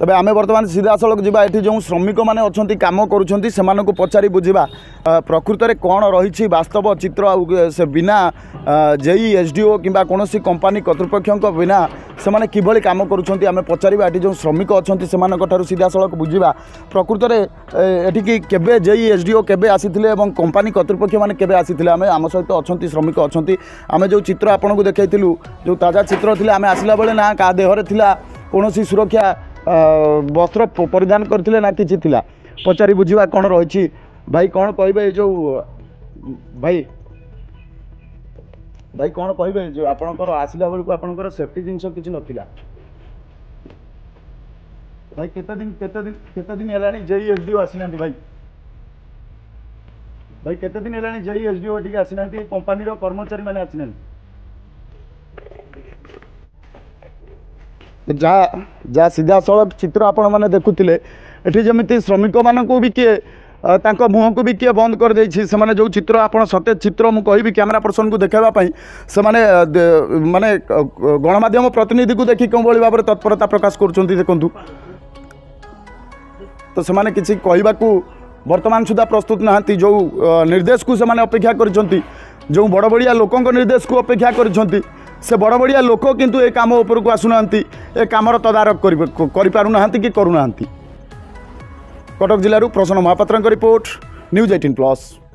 तबे आमे वर्तमान सीधा सड़क जीवा एठी जो श्रमिक माने अछंती काम करूछंती सेमानकु पचारि बुझिबा प्रकृत रे कोन रहिछि वास्तव चित्र से बिना जेई एसडीओ किंबा कोनोसी कंपनी कर्तृपक्षक बिना से माने किभली काम करूछंती आमे पचारिबा एठी जो श्रमिक अछंती सेमानक ठारु सीधा सड़क बुझिबा प्रकृत रे एठी कि केबे जेई एसडीओ केबे आसीथिले एवं कंपनी कर्तृपक्ष माने केबे आसीथिले आमे आम सहित अछंती श्रमिक अछंती आमे जो चित्र आपनकु देखैथिलु जो ताजा चित्र थिले आमे आसिला बेले ना का देहरे थिला कोनोसी सुरक्षा वस्त्र परिधान करथिले ना किछि थिला पचारि बुझिबा कोन रहिछि भाई कोन कहबे जो भाई भाई कोन कहबे जो आपनकर आसिला बेल को आपनकर सेफ्टी जिंस किछि नथिला भाई केते दिन हेलानी जेई एसडीओ आसिनांती भाई भाई केते दिन हेलानी जेई एसडीओ टिके आसिनांती कंपनी रो कर्मचारी माने आसिनांती जहाँ सीधा सड़क चित्र आपण मैंने देखुले ये जमी श्रमिक मानू भी किए मुँह को भी किए बंद कर देछि से माने जो चित्र आप सतेज चित्र मुझे कहि कैमेरा पर्सन को देखापी से माने माने गणमाध्यम प्रतिनिधि को देखी कौन भाव में तत्परता प्रकाश कर देखु तो से किसी कहवाकू वर्तमान सुधा प्रस्तुत नहांती जो निर्देश को से अपेक्षा कर जो बड़ बड़िया लोकों निर्देश को अपेक्षा कर से बड़ बड़िया लोक किंतु ए काम ऊपर को आसुना ए कामर तदारक करूना कि करूना। कटक जिलूर प्रसन्न महापात्र रिपोर्ट न्यूज 18+।